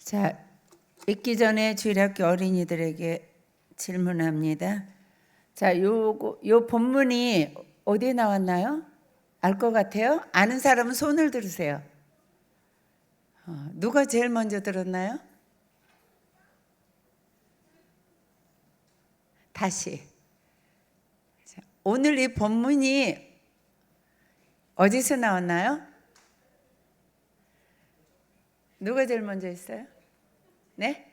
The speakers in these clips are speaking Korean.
자, 읽기 전에 주일학교 어린이들에게 질문합니다. 자, 요 본문이 어디에 나왔나요? 알 것 같아요? 아는 사람은 손을 들으세요. 누가 제일 먼저 들었나요? 다시. 자, 오늘 이 본문이 어디서 나왔나요? 누가 제일 먼저 했어요? 네?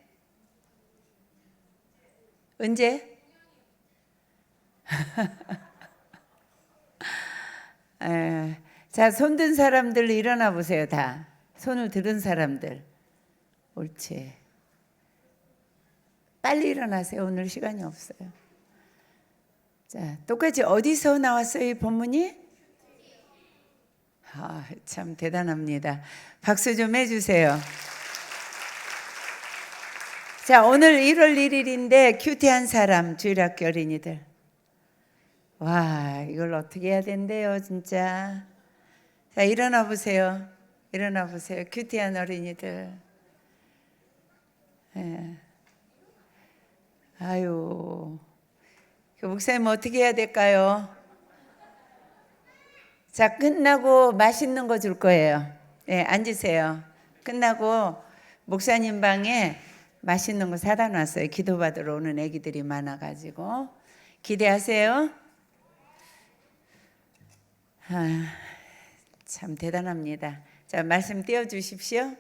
언제? 자, 손 든 사람들 일어나 보세요. 다 손을 들은 사람들. 옳지. 빨리 일어나세요. 오늘 시간이 없어요. 자, 똑같이 어디서 나왔어요, 이 본문이? 참 대단합니다. 박수 좀 해주세요. 자, 오늘 1월 1일인데 큐티한 사람, 주일학교 어린이들. 와, 이걸 어떻게 해야 된대요, 진짜. 자, 일어나 보세요. 일어나 보세요. 큐티한 어린이들. 예. 아유, 목사님 어떻게 해야 될까요? 자, 끝나고 맛있는 거 줄 거예요. 네, 앉으세요. 끝나고 목사님 방에 맛있는 거 사다 놨어요. 기도받으러 오는 애기들이 많아가지고. 기대하세요. 참 대단합니다. 자, 말씀 띄워주십시오.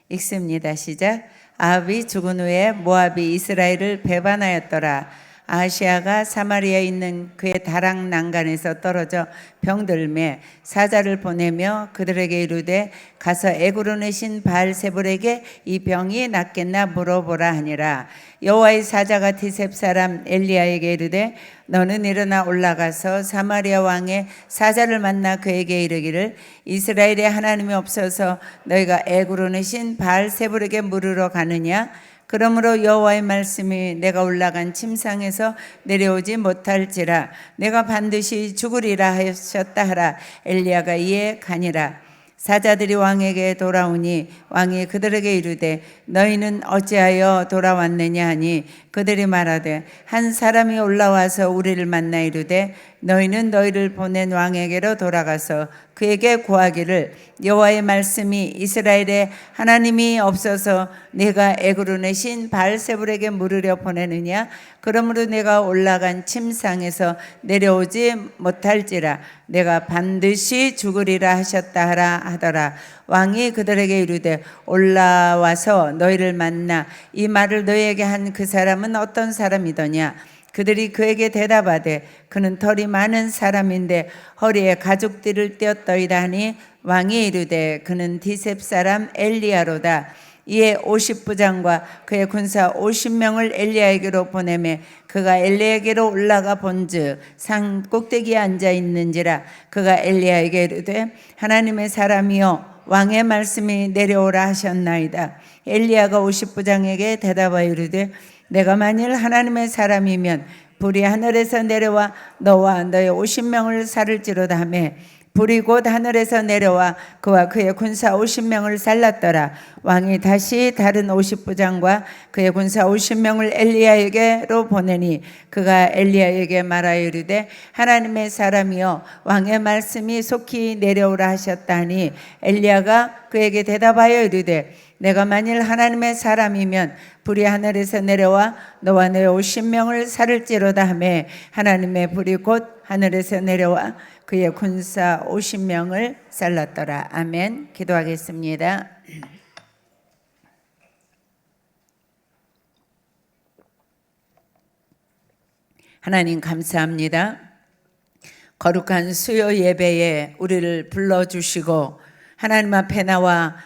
읽습니다. 시작. 아합이 죽은 후에 모압이 이스라엘을 배반하였더라. 아하시아가 사마리아에 있는 그의 다락 난간에서 떨어져 병들매 사자를 보내며 그들에게 이르되 가서 에그론의 신 바알세불에게 이 병이 낫겠나 물어보라 하니라. 여호와의 사자가 디셉 사람 엘리야에게 이르되 너는 일어나 올라가서 사마리아 왕의 사자를 만나 그에게 이르기를 이스라엘에 하나님이 없어서 너희가 에그론의 신 바알세불에게 물으러 가느냐? 그러므로 여호와의 말씀이 내가 올라간 침상에서 내려오지 못할지라 내가 반드시 죽으리라 하셨다 하라. 엘리야가 이에 가니라. 사자들이 왕에게 돌아오니 왕이 그들에게 이르되 너희는 어찌하여 돌아왔느냐 하니 그들이 말하되 한 사람이 올라와서 우리를 만나 이르되 너희는 너희를 보낸 왕에게로 돌아가서 그에게 구하기를 여호와의 말씀이 이스라엘에 하나님이 없어서 내가 에그론의 신 바알세불에게 물으려 보내느냐? 그러므로 내가 올라간 침상에서 내려오지 못할지라 내가 반드시 죽으리라 하셨다 하더라. 왕이 그들에게 이르되 올라와서 너희를 만나 이 말을 너희에게 한 그 사람은 어떤 사람이더냐? 그들이 그에게 대답하되 그는 털이 많은 사람인데 허리에 가죽띠를 띄었더이다 하니 왕이 이르되 그는 디셉 사람 엘리야로다. 이에 50부장과 그의 군사 50명을 엘리야에게로 보내매 그가 엘리야에게로 올라가 본즉 산 꼭대기에 앉아 있는지라. 그가 엘리야에게 이르되 하나님의 사람이여 왕의 말씀이 내려오라 하셨나이다. 엘리야가 50부장에게 대답하여 이르되 내가 만일 하나님의 사람이면 불이 하늘에서 내려와 너와 너의 50명을 살을지로다 하매 불이 곧 하늘에서 내려와 그와 그의 군사 50명을 살랐더라. 왕이 다시 다른 50부장과 그의 군사 50명을 엘리야에게로 보내니 그가 엘리야에게 말하여 이르되 하나님의 사람이여 왕의 말씀이 속히 내려오라 하셨다니 엘리야가 그에게 대답하여 이르되 내가 만일 하나님의 사람이면 불이 하늘에서 내려와 너와 너의 50명을 살을지로다 하매 하나님의 불이 곧 하늘에서 내려와 그의 군사 50명을 살랐더라. 아멘. 기도하겠습니다. 하나님 감사합니다. 거룩한 수요 예배에 우리를 불러주시고 하나님 앞에 나와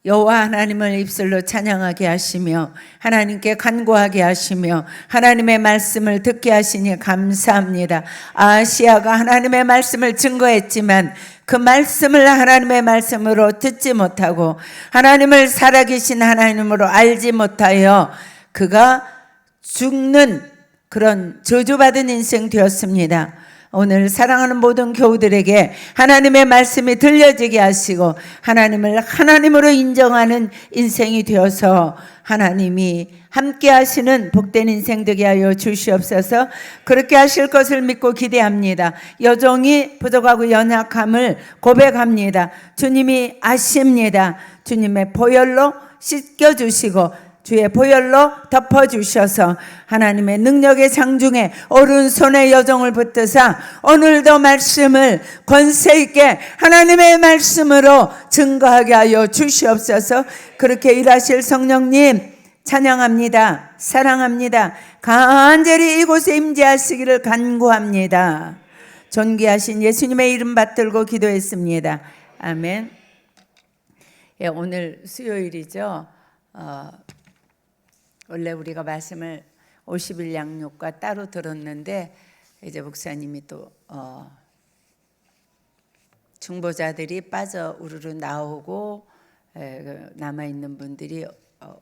여호와 하나님을 입술로 찬양하게 하시며 하나님께 간구하게 하시며 하나님의 말씀을 듣게 하시니 감사합니다. 아하시아가 하나님의 말씀을 증거했지만 그 말씀을 하나님의 말씀으로 듣지 못하고 하나님을 살아계신 하나님으로 알지 못하여 그가 죽는 그런 저주받은 인생 되었습니다. 오늘 사랑하는 모든 교우들에게 하나님의 말씀이 들려지게 하시고 하나님을 하나님으로 인정하는 인생이 되어서 하나님이 함께 하시는 복된 인생 되게 하여 주시옵소서. 그렇게 하실 것을 믿고 기대합니다. 여종이 부족하고 연약함을 고백합니다. 주님이 아십니다. 주님의 보혈로 씻겨주시고 주의 보혈로 덮어주셔서 하나님의 능력의 장중에 오른손에 여종을 붙드사 오늘도 말씀을 권세 있게 하나님의 말씀으로 증거하게 하여 주시옵소서. 그렇게 일하실 성령님 찬양합니다. 사랑합니다. 간절히 이곳에 임재하시기를 간구합니다. 존귀하신 예수님의 이름 받들고 기도했습니다. 아멘. 예, 오늘 수요일이죠. 원래 우리가 말씀을 50일 양육과 따로 들었는데 이제 목사님이 또 중보자들이 빠져 우르르 나오고 남아있는 분들이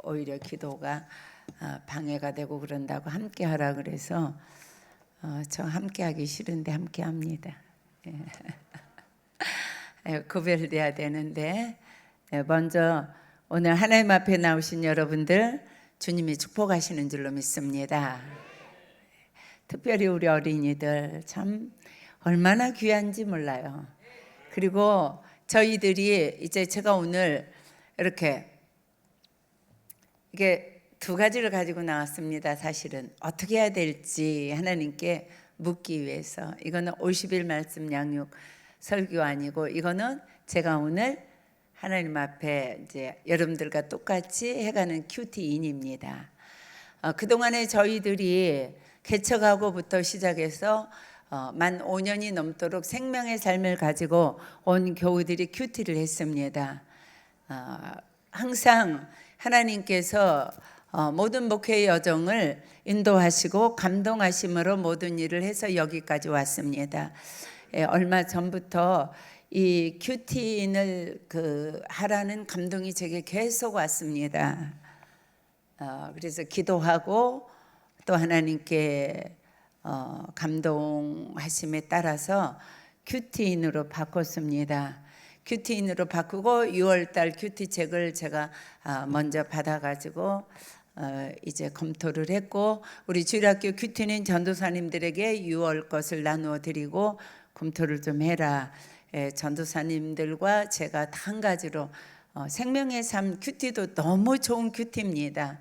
오히려 기도가 방해가 되고 그런다고 함께 하라 그래서 저 함께 하기 싫은데 함께 합니다. 구별돼야 되는데 먼저 오늘 하나님 앞에 나오신 여러분들 주님이 축복하시는 줄로 믿습니다. 특별히 우리 어린이들 참 얼마나 귀한지 몰라요. 그리고 저희들이 이제 제가 오늘 이렇게 이게 두 가지를 가지고 나왔습니다. 사실은 어떻게 해야 될지 하나님께 묻기 위해서. 이거는 50일 말씀 양육 설교 아니고 이거는 제가 오늘 하나님 앞에 이제 여러분들과 똑같이 해가는 큐티인입니다. 그동안에 저희들이 개척하고부터 시작해서 만 5년이 넘도록 생명의 삶을 가지고 온 교우들이 큐티를 했습니다. 항상 하나님께서 모든 목회의 여정을 인도하시고 감동하심으로 모든 일을 해서 여기까지 왔습니다. 얼마 전부터 이 큐티인을 하라는 감동이 제게 계속 왔습니다. 그래서 기도하고 또 하나님께 감동하심에 따라서 큐티인으로 바꿨습니다. 큐티인으로 바꾸고 6월달 큐티책을 제가 먼저 받아가지고 이제 검토를 했고 우리 주일학교 큐티인 전도사님들에게 6월 것을 나누어 드리고 검토를 좀 해라. 전도사님들과 제가 다 한 가지로 생명의 삶 큐티도 너무 좋은 큐티입니다.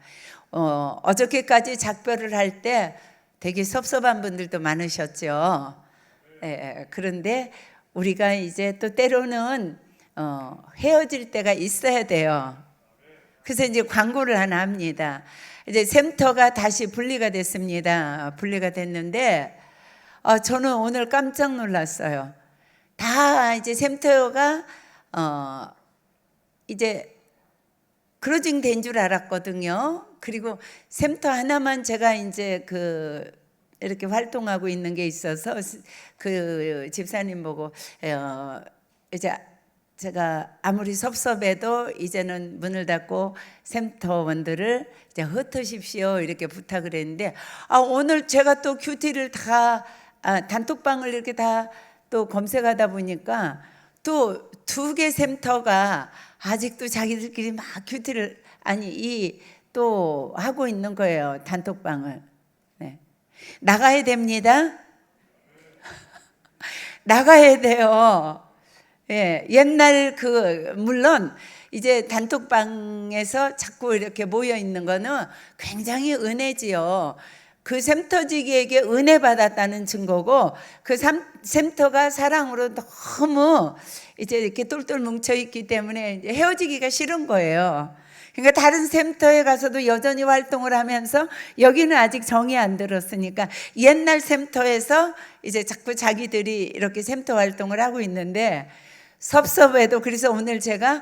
어저께까지 작별을 할 때 되게 섭섭한 분들도 많으셨죠. 그런데 우리가 이제 또 때로는 헤어질 때가 있어야 돼요. 그래서 이제 광고를 하나 합니다. 이제 샘터가 다시 분리가 됐습니다. 분리가 됐는데 저는 오늘 깜짝 놀랐어요. 다 이제 샘터가 이제 크로징 된 줄 알았거든요. 그리고 샘터 하나만 제가 이제 이렇게 활동하고 있는 게 있어서 그 집사님 보고 이제 제가 아무리 섭섭해도 이제는 문을 닫고 샘터원들을 이제 흩으십시오 이렇게 부탁을 했는데 오늘 제가 또 큐티를 다 단톡방을 이렇게 다 또 검색하다 보니까 또 2개 샘터가 아직도 자기들끼리 막 큐티를 또 하고 있는 거예요. 단톡방을. 네. 나가야 됩니다. 나가야 돼요. 예, 옛날 물론 이제 단톡방에서 자꾸 이렇게 모여 있는 거는 굉장히 은혜지요. 그 샘터지기에게 은혜 받았다는 증거고 그 샘터가 사랑으로 너무 이제 이렇게 똘똘 뭉쳐 있기 때문에 헤어지기가 싫은 거예요. 그러니까 다른 샘터에 가서도 여전히 활동을 하면서 여기는 아직 정이 안 들었으니까 옛날 샘터에서 이제 자꾸 자기들이 이렇게 샘터 활동을 하고 있는데 섭섭해도 그래서 오늘 제가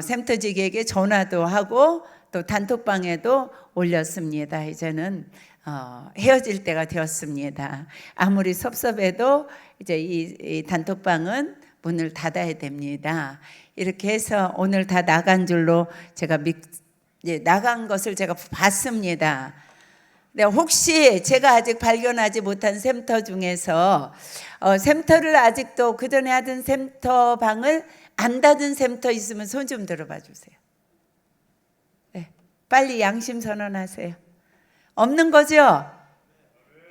샘터지기에게 전화도 하고 또 단톡방에도 올렸습니다. 이제는 헤어질 때가 되었습니다. 아무리 섭섭해도 이제 이 단톡방은 문을 닫아야 됩니다. 이렇게 해서 오늘 다 나간 줄로 제가 나간 것을 제가 봤습니다. 네, 혹시 제가 아직 발견하지 못한 샘터 중에서 샘터를 아직도 그전에 하던 샘터 방을 안 닫은 샘터 있으면 손 좀 들어봐 주세요. 네, 빨리 양심 선언하세요. 없는 거죠?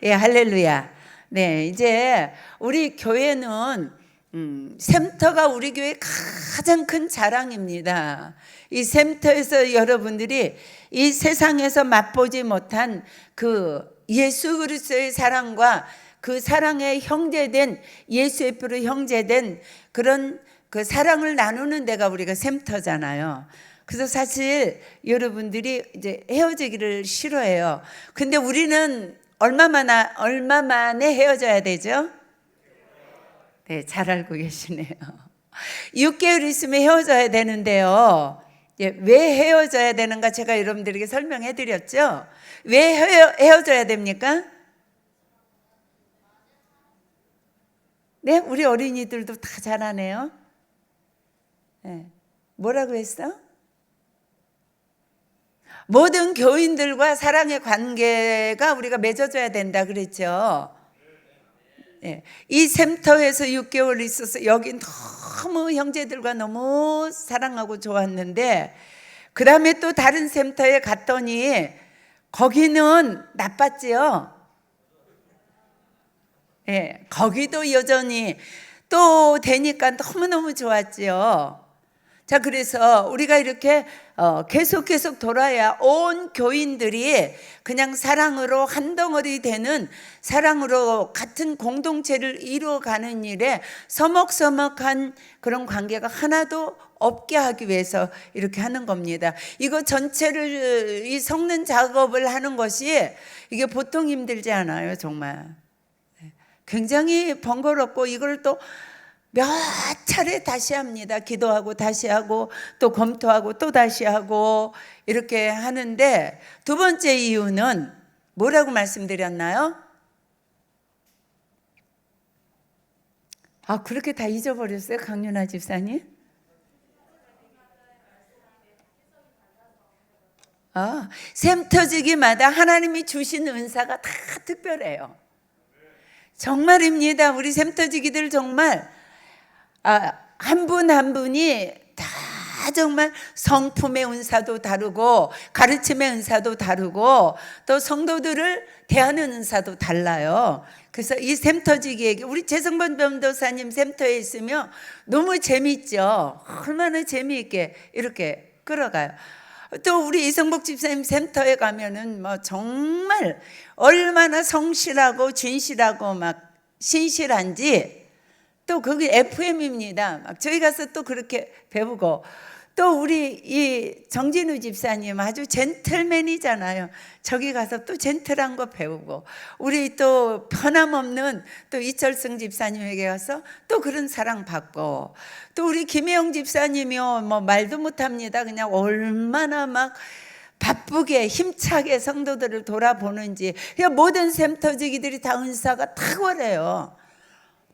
예, 할렐루야. 네, 이제 우리 교회는 샘터가 우리 교회의 가장 큰 자랑입니다. 이 샘터에서 여러분들이 이 세상에서 맛보지 못한 그 예수 그리스도의 사랑과 그 사랑의 형제된 예수의 피로 형제된 그런 그 사랑을 나누는 데가 우리가 샘터잖아요. 그래서 사실 여러분들이 이제 헤어지기를 싫어해요. 근데 우리는 얼마 만에 헤어져야 되죠? 네, 잘 알고 계시네요. 6개월 있으면 헤어져야 되는데요. 왜 헤어져야 되는가 제가 여러분들에게 설명해 드렸죠? 왜 헤어져야 됩니까? 네, 우리 어린이들도 다 잘하네요. 네. 뭐라고 했어? 모든 교인들과 사랑의 관계가 우리가 맺어져야 된다 그랬죠. 예, 이 샘터에서 6개월 있어서 여기 너무 형제들과 너무 사랑하고 좋았는데 그 다음에 또 다른 샘터에 갔더니 거기는 나빴지요. 예, 거기도 여전히 또 되니까 너무너무 좋았지요. 자, 그래서 우리가 이렇게 계속 돌아야 온 교인들이 그냥 사랑으로 한 덩어리 되는 사랑으로 같은 공동체를 이루어가는 일에 서먹서먹한 그런 관계가 하나도 없게 하기 위해서 이렇게 하는 겁니다. 이거 전체를 이 섞는 작업을 하는 것이 이게 보통 힘들지 않아요, 정말. 굉장히 번거롭고 이걸 또 몇 차례 다시 합니다. 기도하고 다시 하고 또 검토하고 또 다시 하고 이렇게 하는데 두 번째 이유는 뭐라고 말씀드렸나요? 아, 그렇게 다 잊어버렸어요, 강윤아 집사님? 샘터지기마다 하나님이 주신 은사가 다 특별해요. 정말입니다. 우리 샘터지기들 정말 한 분 한 분이 다 정말 성품의 은사도 다르고 가르침의 은사도 다르고 또 성도들을 대하는 은사도 달라요. 그래서 이 샘터지기에게 우리 재성번 변도사님 샘터에 있으면 너무 재미있죠. 얼마나 재미있게 이렇게 끌어가요. 또 우리 이성복 집사님 샘터에 가면은 뭐 정말 얼마나 성실하고 진실하고 막 신실한지 또 거기 FM입니다. 막 저희 가서 또 그렇게 배우고 또 우리 이 정진우 집사님 아주 젠틀맨이잖아요. 저기 가서 또 젠틀한 거 배우고 우리 또 변함없는 또 이철승 집사님에게 가서 또 그런 사랑 받고 또 우리 김혜영 집사님이요 뭐 말도 못합니다. 그냥 얼마나 막 바쁘게 힘차게 성도들을 돌아보는지 모든 샘터지기들이 다 은사가 탁월해요.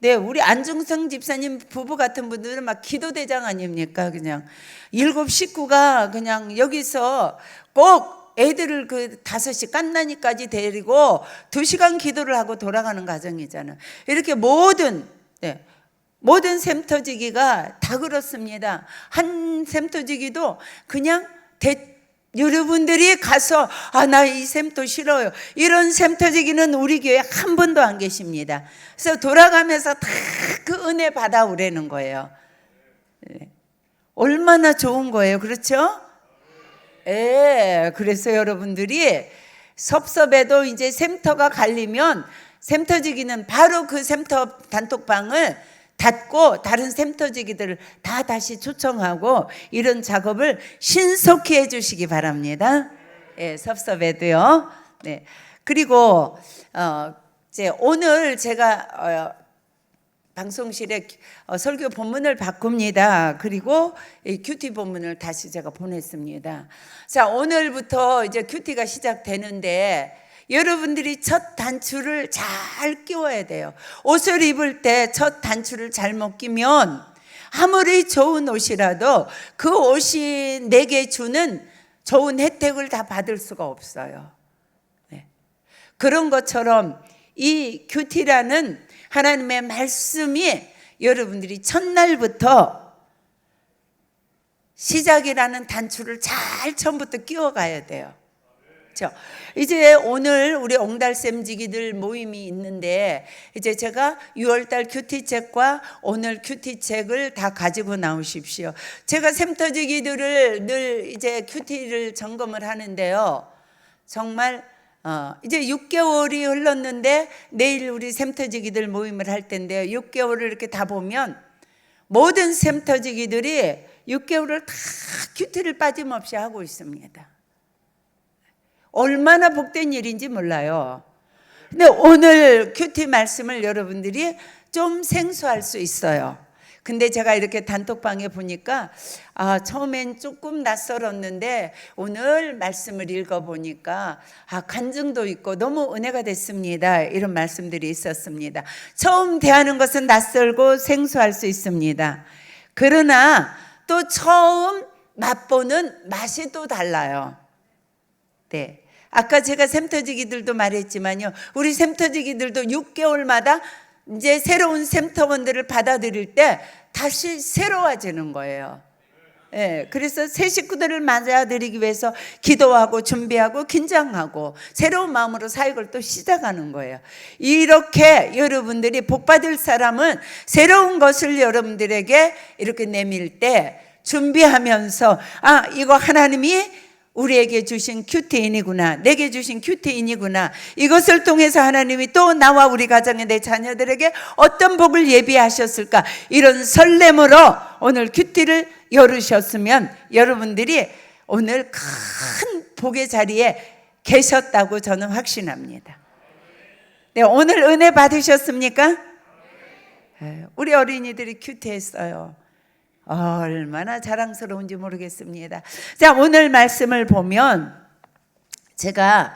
네, 우리 안중성 집사님 부부 같은 분들은 막 기도대장 아닙니까? 그냥 7 식구가 그냥 여기서 꼭 애들을 그 5시 깐나니까지 데리고 2시간 기도를 하고 돌아가는 가정이잖아요. 이렇게 모든 샘터지기가 다 그렇습니다. 한 샘터지기도 그냥 여러분들이 가서 나 이 샘터 싫어요 이런 샘터지기는 우리 교회에 한 분도 안 계십니다. 그래서 돌아가면서 다 그 은혜 받아오라는 거예요. 얼마나 좋은 거예요, 그렇죠? 예, 그래서 여러분들이 섭섭해도 이제 샘터가 갈리면 샘터지기는 바로 그 샘터 단톡방을 닫고 다른 샘터지기들을 다 다시 초청하고 이런 작업을 신속히 해주시기 바랍니다. 예, 섭섭해도요. 네. 그리고 이제 오늘 제가 방송실에 설교 본문을 바꿉니다. 그리고 이 큐티 본문을 다시 제가 보냈습니다. 자, 오늘부터 이제 큐티가 시작되는데 여러분들이 첫 단추를 잘 끼워야 돼요. 옷을 입을 때 첫 단추를 잘못 끼면 아무리 좋은 옷이라도 그 옷이 내게 주는 좋은 혜택을 다 받을 수가 없어요. 네. 그런 것처럼 이 큐티라는 하나님의 말씀이 여러분들이 첫날부터 시작이라는 단추를 잘 처음부터 끼워가야 돼요. 그렇죠? 이제 오늘 우리 옹달샘지기들 모임이 있는데 이제 제가 6월달 큐티책과 오늘 큐티책을 다 가지고 나오십시오. 제가 샘터지기들을 늘 이제 큐티를 점검을 하는데요. 정말 이제 6개월이 흘렀는데 내일 우리 샘터지기들 모임을 할 텐데요. 6개월을 이렇게 다 보면 모든 샘터지기들이 6개월을 다 큐티를 빠짐없이 하고 있습니다. 얼마나 복된 일인지 몰라요. 근데 오늘 큐티 말씀을 여러분들이 좀 생소할 수 있어요. 근데 제가 이렇게 단톡방에 보니까 처음엔 조금 낯설었는데 오늘 말씀을 읽어보니까 간증도 있고 너무 은혜가 됐습니다. 이런 말씀들이 있었습니다. 처음 대하는 것은 낯설고 생소할 수 있습니다. 그러나 또 처음 맛보는 맛이 또 달라요. 네. 아까 제가 샘터지기들도 말했지만요. 우리 샘터지기들도 6개월마다 이제 새로운 샘터원들을 받아들일 때 다시 새로워지는 거예요. 예, 그래서 새 식구들을 맞아들이기 위해서 기도하고 준비하고 긴장하고 새로운 마음으로 사역을 또 시작하는 거예요. 이렇게 여러분들이 복받을 사람은 새로운 것을 여러분들에게 이렇게 내밀 때 준비하면서 이거 하나님이 우리에게 주신 큐티인이구나, 내게 주신 큐티인이구나, 이것을 통해서 하나님이 또 나와 우리 가정의 내 자녀들에게 어떤 복을 예비하셨을까, 이런 설렘으로 오늘 큐티를 열으셨으면 여러분들이 오늘 큰 복의 자리에 계셨다고 저는 확신합니다. 네, 오늘 은혜 받으셨습니까? 우리 어린이들이 큐티했어요. 얼마나 자랑스러운지 모르겠습니다. 자, 오늘 말씀을 보면 제가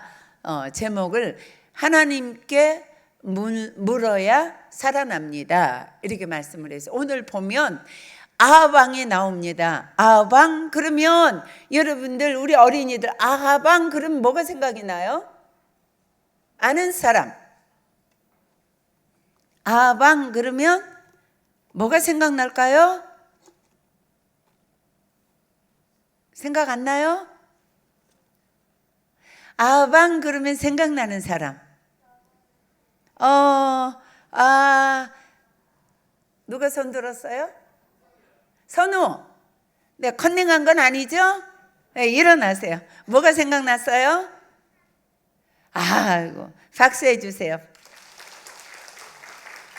제목을 하나님께 물어야 살아납니다, 이렇게 말씀을 해서 오늘 보면 아합왕이 나옵니다. 아합왕 그러면 여러분들 우리 어린이들 아합왕 그러면 뭐가 생각이 나요? 아는 사람. 아합왕 그러면 뭐가 생각날까요? 생각 안 나요? 아합왕 그러면 생각나는 사람. 누가 손 들었어요? 선우. 네, 컨닝한 건 아니죠? 네, 일어나세요. 뭐가 생각났어요? 아이고, 박수해 주세요.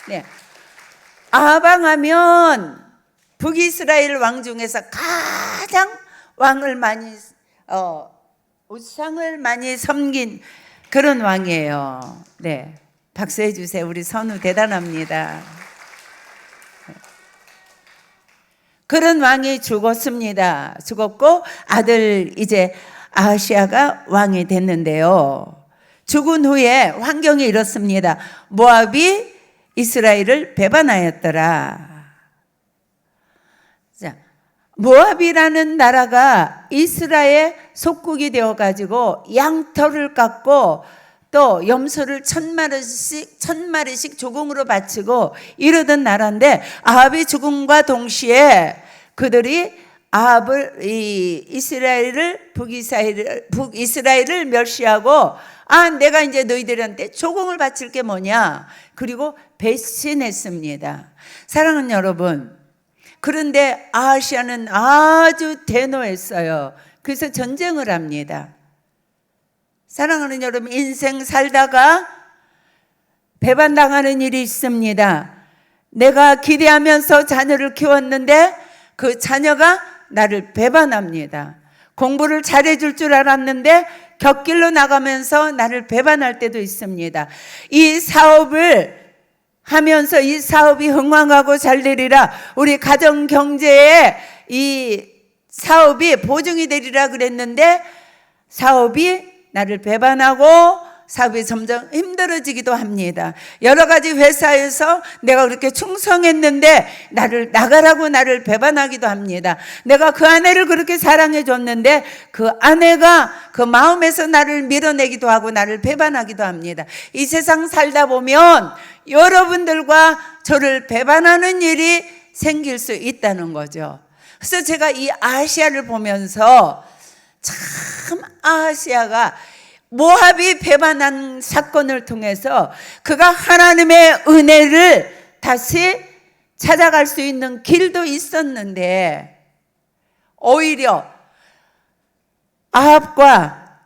네, 아합왕 하면 북이스라엘 왕 중에서 가장 왕을 많이 우상을 많이 섬긴 그런 왕이에요. 네, 박수해 주세요. 우리 선우 대단합니다. 그런 왕이 죽었습니다. 죽었고 아들 이제 아하시아가 왕이 됐는데요. 죽은 후에 환경이 이렇습니다. 모압이 이스라엘을 배반하였더라. 자, 모압이라는 나라가 이스라엘 속국이 되어가지고 양털을 깎고 또 염소를 1000마리씩 조공으로 바치고 이러던 나라인데 아합이 죽음과 동시에 그들이 북이스라엘을 멸시하고 내가 이제 너희들한테 조공을 바칠 게 뭐냐, 그리고 배신했습니다. 사랑하는 여러분, 그런데 아하시아는 아주 대노했어요. 그래서 전쟁을 합니다. 사랑하는 여러분, 인생 살다가 배반당하는 일이 있습니다. 내가 기대하면서 자녀를 키웠는데 그 자녀가 나를 배반합니다. 공부를 잘해줄 줄 알았는데 곁길로 나가면서 나를 배반할 때도 있습니다. 이 사업을 하면서 이 사업이 흥왕하고 잘 되리라, 우리 가정 경제에 이 사업이 보증이 되리라 그랬는데 사업이 나를 배반하고 사업이 점점 힘들어지기도 합니다. 여러 가지 회사에서 내가 그렇게 충성했는데 나가라고 나를 배반하기도 합니다. 내가 그 아내를 그렇게 사랑해 줬는데 그 아내가 그 마음에서 나를 밀어내기도 하고 나를 배반하기도 합니다. 이 세상 살다 보면 여러분들과 저를 배반하는 일이 생길 수 있다는 거죠. 그래서 제가 이 아하시야를 보면서 참 아하시야가 모압이 배반한 사건을 통해서 그가 하나님의 은혜를 다시 찾아갈 수 있는 길도 있었는데 오히려 아합과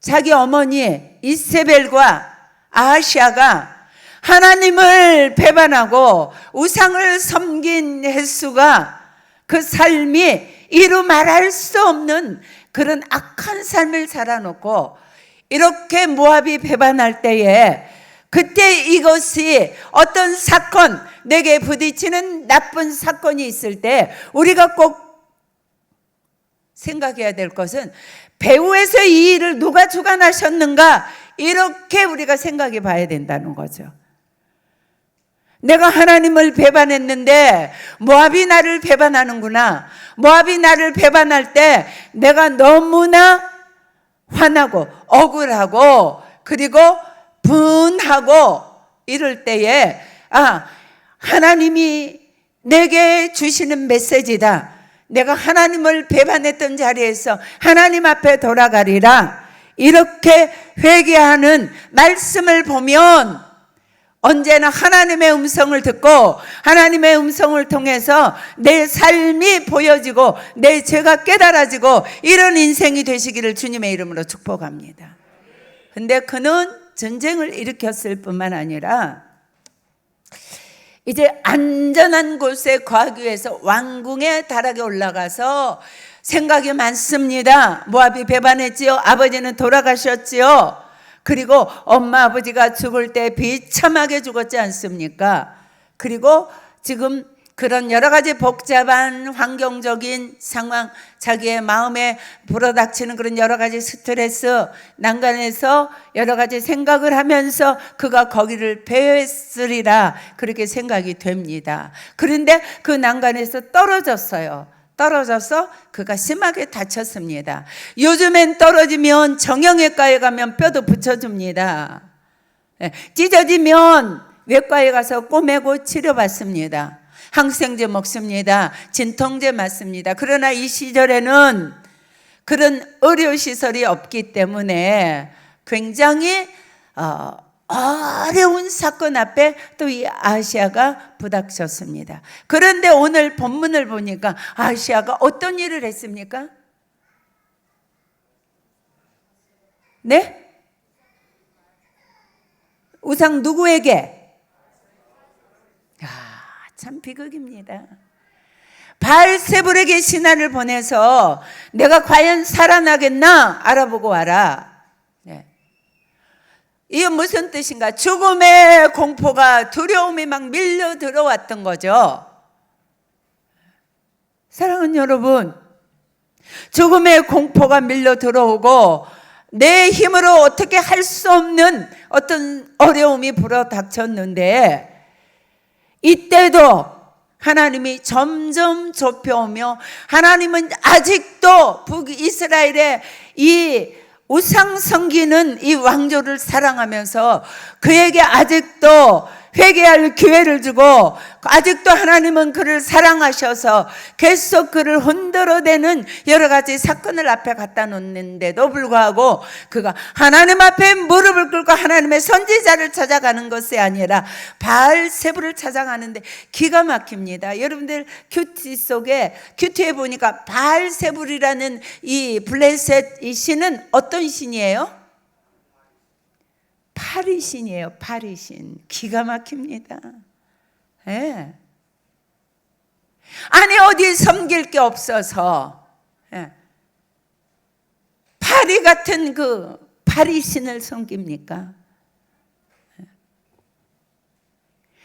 자기 어머니 이세벨과 아하시야가 하나님을 배반하고 우상을 섬긴 횟수가 그 삶이 이루 말할 수 없는 그런 악한 삶을 살아놓고 이렇게 모압이 배반할 때에 그때 이것이 어떤 사건, 내게 부딪히는 나쁜 사건이 있을 때 우리가 꼭 생각해야 될 것은 배후에서 이 일을 누가 주관하셨는가, 이렇게 우리가 생각해 봐야 된다는 거죠. 내가 하나님을 배반했는데 모압이 나를 배반하는구나. 모압이 나를 배반할 때 내가 너무나 화나고 억울하고 그리고 분하고 이럴 때에 하나님이 내게 주시는 메시지다. 내가 하나님을 배반했던 자리에서 하나님 앞에 돌아가리라. 이렇게 회개하는 말씀을 보면 언제나 하나님의 음성을 듣고 하나님의 음성을 통해서 내 삶이 보여지고 내 죄가 깨달아지고 이런 인생이 되시기를 주님의 이름으로 축복합니다. 근데 그는 전쟁을 일으켰을 뿐만 아니라 이제 안전한 곳에 거하기 위해서 왕궁의 다락에 올라가서 생각이 많습니다. 모압이 배반했지요. 아버지는 돌아가셨지요. 그리고 엄마 아버지가 죽을 때 비참하게 죽었지 않습니까? 그리고 지금 그런 여러 가지 복잡한 환경적인 상황, 자기의 마음에 불어닥치는 그런 여러 가지 스트레스, 난간에서 여러 가지 생각을 하면서 그가 거기를 배회했으리라 그렇게 생각이 됩니다. 그런데 그 난간에서 떨어져서 그가 심하게 다쳤습니다. 요즘엔 떨어지면 정형외과에 가면 뼈도 붙여줍니다. 찢어지면 외과에 가서 꼬매고 치료받습니다. 항생제 먹습니다. 진통제 맞습니다. 그러나 이 시절에는 그런 의료시설이 없기 때문에 굉장히 어려운 사건 앞에 또 이 아하시야가 부닥쳤습니다. 그런데 오늘 본문을 보니까 아하시야가 어떤 일을 했습니까? 네? 우상 누구에게? 참 비극입니다. 바알세불에게 신하를 보내서 내가 과연 살아나겠나 알아보고 와라. 이게 무슨 뜻인가? 죽음의 공포가, 두려움이 막 밀려 들어왔던 거죠. 사랑하는 여러분, 죽음의 공포가 밀려 들어오고 내 힘으로 어떻게 할 수 없는 어떤 어려움이 불어닥쳤는데 이때도 하나님이 점점 좁혀오며 하나님은 아직도 북이스라엘의 이 우상 섬기는 이 왕조를 사랑하면서 그에게 아직도 회개할 기회를 주고 아직도 하나님은 그를 사랑하셔서 계속 그를 흔들어대는 여러 가지 사건을 앞에 갖다 놓는데도 불구하고 그가 하나님 앞에 무릎을 꿇고 하나님의 선지자를 찾아가는 것이 아니라 바알세불을 찾아가는데 기가 막힙니다. 여러분들 큐티에 보니까 바알세불이라는 이 블레셋 이 신은 어떤 신이에요? 파리신이에요. 파리신. 기가 막힙니다. 예. 아니 어디 섬길 게 없어서 파리 같은 그 파리신을 섬깁니까?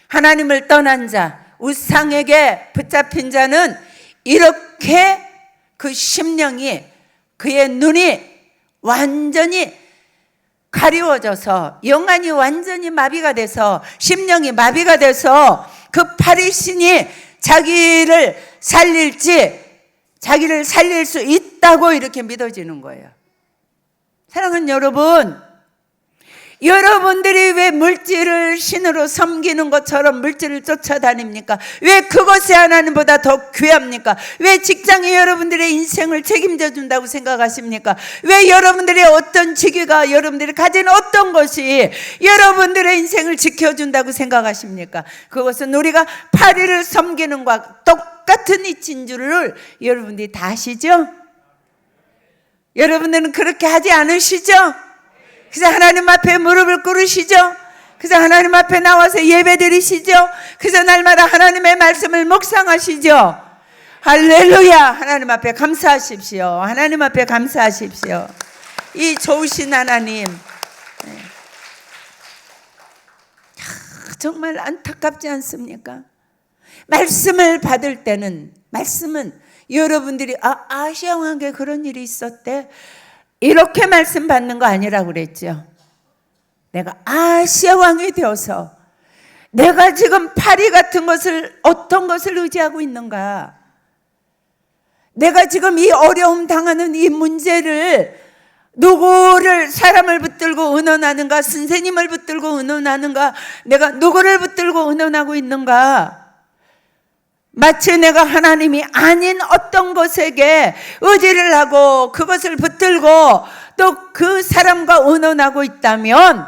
하나님을 떠난 자, 우상에게 붙잡힌 자는 이렇게 그 심령이, 그의 눈이 완전히 가리워져서 영안이 완전히 마비가 돼서 심령이 마비가 돼서 그 파리신이 자기를 살릴 수 있다고 이렇게 믿어지는 거예요. 사랑하는 여러분, 여러분들이 왜 물질을 신으로 섬기는 것처럼 물질을 쫓아다닙니까? 왜 그것이 하나님보다 더 귀합니까? 왜 직장이 여러분들의 인생을 책임져 준다고 생각하십니까? 왜 여러분들의 어떤 직위가, 여러분들이 가진 어떤 것이 여러분들의 인생을 지켜준다고 생각하십니까? 그것은 우리가 파리를 섬기는 것과 똑같은 이치인 줄을 여러분들이 다 아시죠? 여러분들은 그렇게 하지 않으시죠? 그래서 하나님 앞에 무릎을 꿇으시죠? 그래서 하나님 앞에 나와서 예배 드리시죠? 그래서 날마다 하나님의 말씀을 묵상하시죠? 할렐루야! 하나님 앞에 감사하십시오. 하나님 앞에 감사하십시오. 이 좋으신 하나님, 정말 안타깝지 않습니까? 말씀을 받을 때는, 말씀은 여러분들이 아시아 왕에 그런 일이 있었대, 이렇게 말씀 받는 거 아니라고 그랬죠. 내가 아시아 왕이 되어서 내가 지금 파리 같은 것을, 어떤 것을 의지하고 있는가? 내가 지금 이 어려움 당하는 이 문제를 누구를, 사람을 붙들고 의논하는가? 선생님을 붙들고 의논하는가? 내가 누구를 붙들고 의논하고 있는가? 마치 내가 하나님이 아닌 어떤 것에게 의지를 하고 그것을 붙들고 또 그 사람과 의논하고 있다면,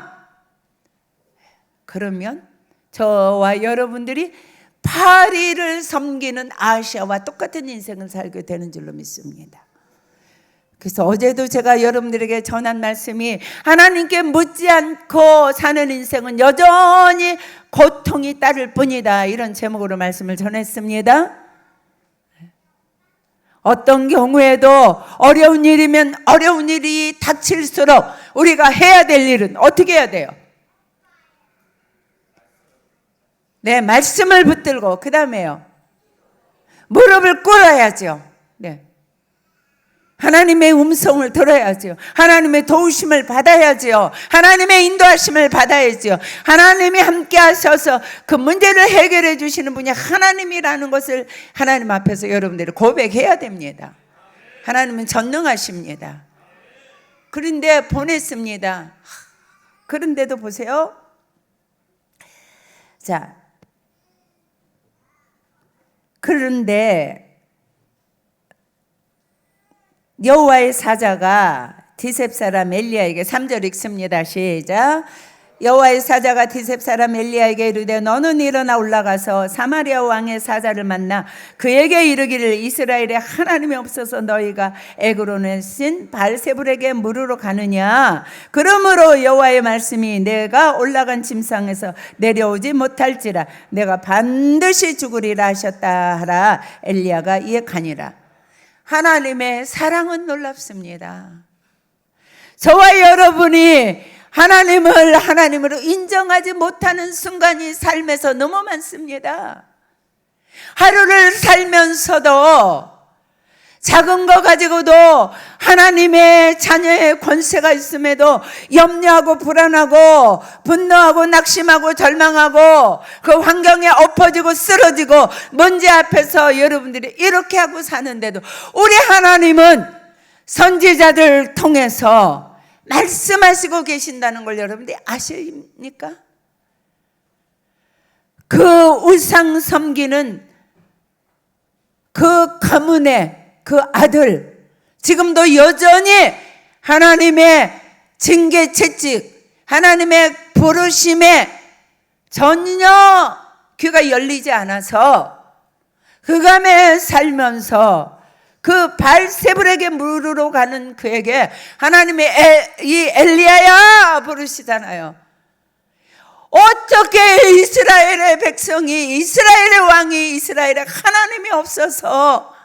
그러면 저와 여러분들이 파리를 섬기는 아시아와 똑같은 인생을 살게 되는 줄로 믿습니다. 그래서 어제도 제가 여러분들에게 전한 말씀이, 하나님께 묻지 않고 사는 인생은 여전히 고통이 따를 뿐이다, 이런 제목으로 말씀을 전했습니다. 어떤 경우에도 어려운 일이면 어려운 일이 닥칠수록 우리가 해야 될 일은 어떻게 해야 돼요? 네, 말씀을 붙들고 그 다음에요, 무릎을 꿇어야죠. 네, 하나님의 음성을 들어야죠. 하나님의 도우심을 받아야죠. 하나님의 인도하심을 받아야죠. 하나님이 함께 하셔서 그 문제를 해결해 주시는 분이 하나님이라는 것을 하나님 앞에서 여러분들이 고백해야 됩니다. 하나님은 전능하십니다. 그런데 보냈습니다. 그런데도 보세요. 자, 그런데 여호와의 사자가 디셉 사람 엘리야에게, 3절 읽습니다. 시작. 여호와의 사자가 디셉 사람 엘리야에게 이르되 너는 일어나 올라가서 사마리아 왕의 사자를 만나 그에게 이르기를 이스라엘에 하나님이 없어서 너희가 애굽으로 내신 바알세불에게 물으러 가느냐? 그러므로 여호와의 말씀이 내가 올라간 짐상에서 내려오지 못할지라 내가 반드시 죽으리라 하셨다 하라. 엘리야가 이에 가니라. 하나님의 사랑은 놀랍습니다. 저와 여러분이 하나님을 하나님으로 인정하지 못하는 순간이 삶에서 너무 많습니다. 하루를 살면서도 작은 거 가지고도 하나님의 자녀의 권세가 있음에도 염려하고 불안하고 분노하고 낙심하고 절망하고 그 환경에 엎어지고 쓰러지고 문제 앞에서 여러분들이 이렇게 하고 사는데도 우리 하나님은 선지자들 통해서 말씀하시고 계신다는 걸 여러분들이 아십니까? 그 우상 섬기는 그 가문의 그 아들, 지금도 여전히 하나님의 징계 채찍, 하나님의 부르심에 전혀 귀가 열리지 않아서 흑암에 살면서 그 바알세불에게 물으러 가는 그에게 하나님이 이 엘리야야 부르시잖아요. 어떻게 이스라엘의 백성이, 이스라엘의 왕이, 이스라엘의 하나님이 없어서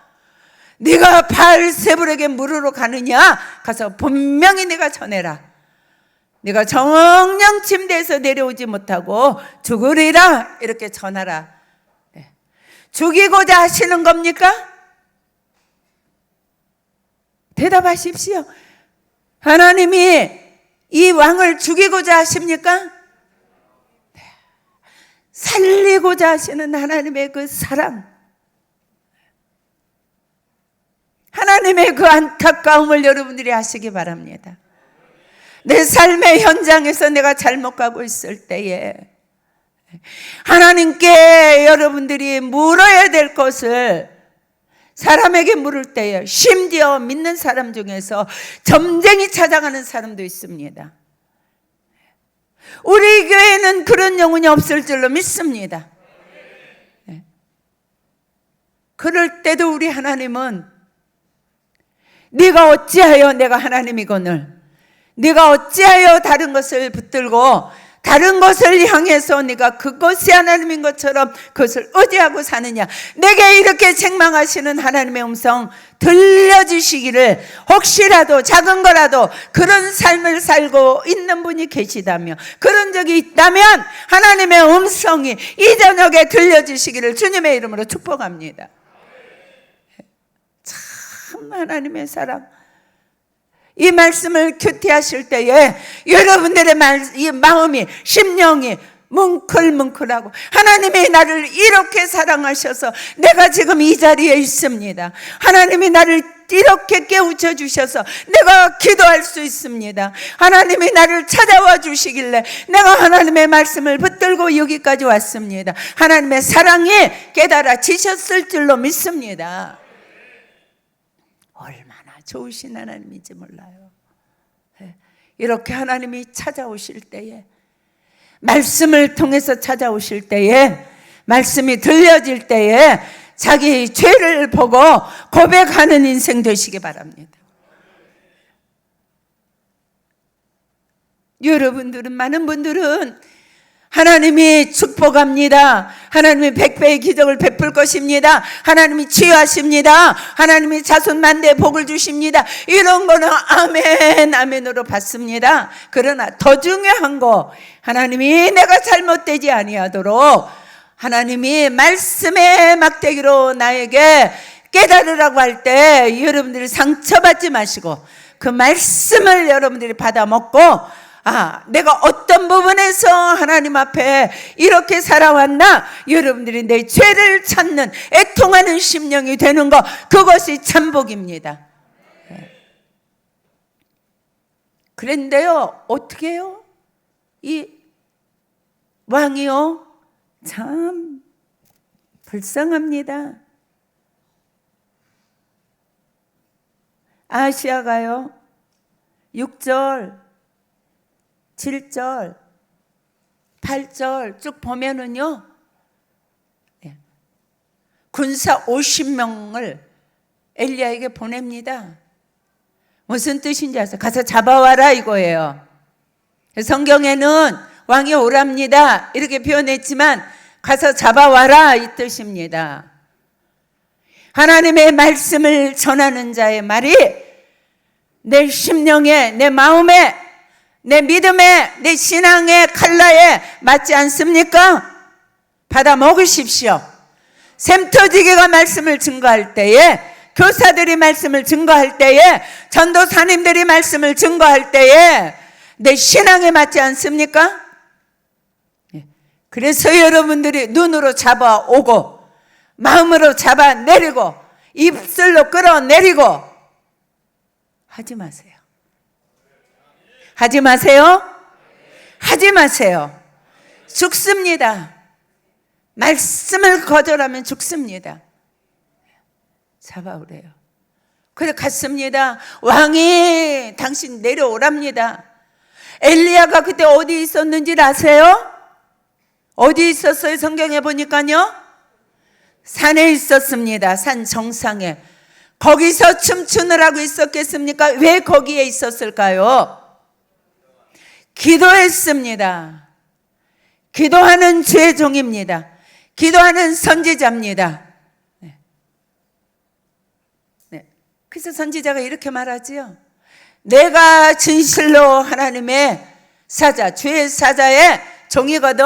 네가 바알세불에게 물으러 가느냐? 가서 분명히 네가 전해라. 네가 정령 침대에서 내려오지 못하고 죽으리라, 이렇게 전하라. 죽이고자 하시는 겁니까? 대답하십시오. 하나님이 이 왕을 죽이고자 하십니까? 살리고자 하시는 하나님의 그 사랑, 하나님의 그 안타까움을 여러분들이 아시기 바랍니다. 내 삶의 현장에서 내가 잘못 가고 있을 때에 하나님께 여러분들이 물어야 될 것을 사람에게 물을 때에, 심지어 믿는 사람 중에서 점쟁이 찾아가는 사람도 있습니다. 우리 교회는 그런 영혼이 없을 줄로 믿습니다. 그럴 때도 우리 하나님은 네가 어찌하여 내가 하나님이거늘 네가 어찌하여 다른 것을 붙들고 다른 것을 향해서 네가 그것이 하나님인 것처럼 그것을 의지하고 사느냐. 내게 이렇게 책망하시는 하나님의 음성 들려주시기를, 혹시라도 작은 거라도 그런 삶을 살고 있는 분이 계시다면, 그런 적이 있다면 하나님의 음성이 이 저녁에 들려주시기를 주님의 이름으로 축복합니다. 참 하나님의 사랑, 이 말씀을 큐티하실 때에 여러분들의 이 마음이, 심령이 뭉클뭉클하고, 하나님이 나를 이렇게 사랑하셔서 내가 지금 이 자리에 있습니다. 하나님이 나를 이렇게 깨우쳐 주셔서 내가 기도할 수 있습니다. 하나님이 나를 찾아와 주시길래 내가 하나님의 말씀을 붙들고 여기까지 왔습니다. 하나님의 사랑이 깨달아지셨을 줄로 믿습니다. 얼마나 좋으신 하나님인지 몰라요. 이렇게 하나님이 찾아오실 때에, 말씀을 통해서 찾아오실 때에, 말씀이 들려질 때에 자기 죄를 보고 고백하는 인생 되시기 바랍니다. 여러분들은, 많은 분들은 하나님이 축복합니다, 하나님이 백배의 기적을 베풀 것입니다, 하나님이 치유하십니다, 하나님이 자손 만대에 복을 주십니다, 이런 거는 아멘 아멘으로 받습니다. 그러나 더 중요한 거, 하나님이 내가 잘못되지 아니하도록 하나님이 말씀의 막대기로 나에게 깨달으라고 할 때 여러분들이 상처받지 마시고 그 말씀을 여러분들이 받아 먹고, 내가 어떤 부분에서 하나님 앞에 이렇게 살아왔나, 여러분들이 내 죄를 찾는 애통하는 심령이 되는 것, 그것이 참복입니다. 그런데요, 어떻게 해요? 이 왕이요, 참 불쌍합니다. 아시아가요 6절 7절 8절 쭉 보면은요, 군사 50명을 엘리야에게 보냅니다. 무슨 뜻인지 아세요? 가서 잡아와라 이거예요. 성경에는 왕이 오랍니다 이렇게 표현했지만 가서 잡아와라 이 뜻입니다. 하나님의 말씀을 전하는 자의 말이 내 심령에, 내 마음에, 내 믿음에, 내 신앙의 칼라에 맞지 않습니까? 받아 먹으십시오. 샘터지기가 말씀을 증거할 때에, 교사들이 말씀을 증거할 때에, 전도사님들이 말씀을 증거할 때에 내 신앙에 맞지 않습니까? 그래서 여러분들이 눈으로 잡아오고 마음으로 잡아내리고 입술로 끌어내리고 하지 마세요. 하지 마세요. 하지 마세요. 죽습니다. 말씀을 거절하면 죽습니다. 잡아오래요. 그래 갔습니다. 왕이 당신 내려오랍니다. 엘리야가 그때 어디 있었는지 아세요? 어디 있었어요? 성경에 보니까요, 산에 있었습니다. 산 정상에. 거기서 춤추느라고 있었겠습니까? 왜 거기에 있었을까요? 기도했습니다. 기도하는 주의 종입니다. 기도하는 선지자입니다. 그래서 선지자가 이렇게 말하지요. 내가 진실로 하나님의 사자, 주의 사자의 종이거든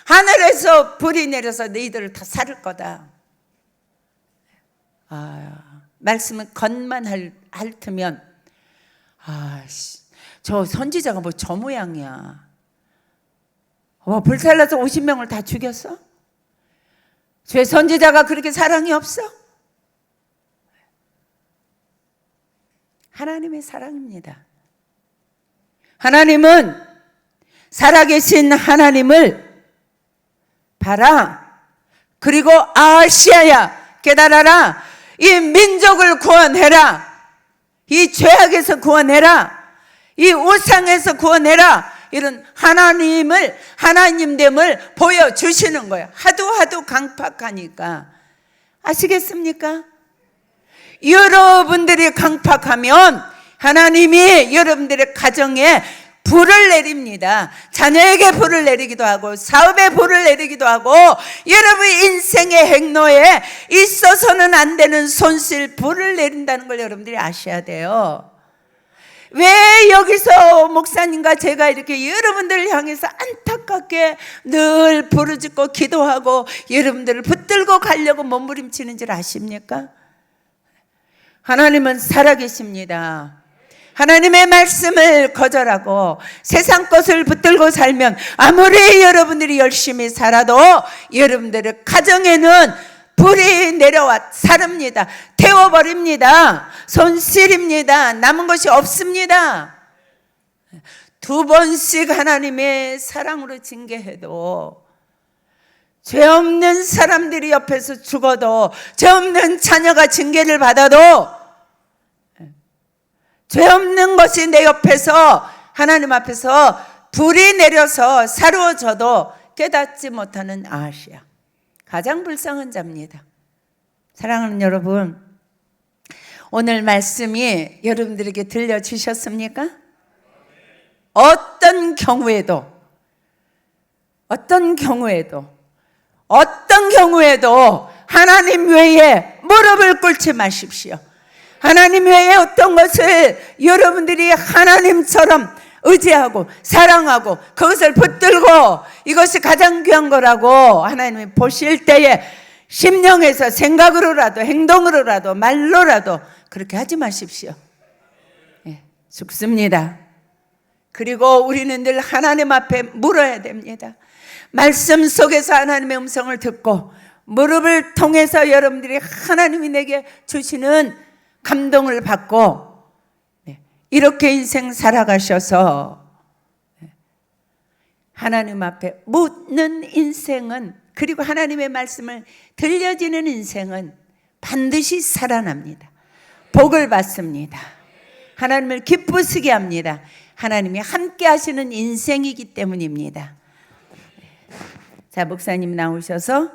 하늘에서 불이 내려서 너희들을 다 살을 거다. 말씀을 겉만 핥으면 저 선지자가 뭐 저 모양이야. 와, 불살라서 50명을 다 죽였어? 죄 선지자가 그렇게 사랑이 없어? 하나님의 사랑입니다. 하나님은 살아계신 하나님을 봐라. 그리고 아시아야 깨달아라. 이 민족을 구원해라. 이 죄악에서 구원해라. 이 우상에서 구원해라. 이런 하나님됨을 보여주시는 거예요. 하도 강팍하니까. 아시겠습니까? 여러분들이 강팍하면 하나님이 여러분들의 가정에 불을 내립니다. 자녀에게 불을 내리기도 하고 사업에 불을 내리기도 하고 여러분 인생의 행로에 있어서는 안 되는 손실 불을 내린다는 걸 여러분들이 아셔야 돼요. 왜 여기서 목사님과 제가 이렇게 여러분들을 향해서 안타깝게 늘 부르짖고 기도하고 여러분들을 붙들고 가려고 몸부림치는 줄 아십니까? 하나님은 살아계십니다. 하나님의 말씀을 거절하고 세상 것을 붙들고 살면 아무리 여러분들이 열심히 살아도 여러분들의 가정에는 불이 내려와 사릅니다. 태워버립니다. 손실입니다. 남은 것이 없습니다. 2번씩 하나님의 사랑으로 징계해도 죄 없는 사람들이 옆에서 죽어도 죄 없는 자녀가 징계를 받아도 죄 없는 것이 내 옆에서 하나님 앞에서 불이 내려서 사루어져도 깨닫지 못하는 아시아 가장 불쌍한 자입니다. 사랑하는 여러분, 오늘 말씀이 여러분들에게 들려주셨습니까? 어떤 경우에도 하나님 외에 무릎을 꿇지 마십시오. 하나님 외에 어떤 것을 여러분들이 하나님처럼 의지하고 사랑하고 그것을 붙들고 이것이 가장 귀한 거라고 하나님이 보실 때에 심령에서 생각으로라도 행동으로라도 말로라도 그렇게 하지 마십시오. 죽습니다. 그리고 우리는 늘 하나님 앞에 물어야 됩니다. 말씀 속에서 하나님의 음성을 듣고 무릎을 통해서 여러분들이 하나님이 내게 주시는 감동을 받고 이렇게 인생 살아가셔서 하나님 앞에 묻는 인생은, 그리고 하나님의 말씀을 들려지는 인생은 반드시 살아납니다. 복을 받습니다. 하나님을 기쁘시게 합니다. 하나님이 함께 하시는 인생이기 때문입니다. 자, 목사님 나오셔서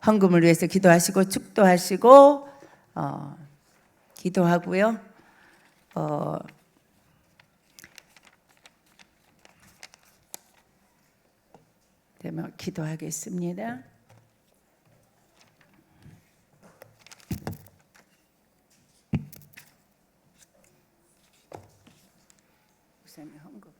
헌금을 위해서 기도하시고 축도하시고 기도하고요. 되면 기도하겠습니다. 목사님 헌금.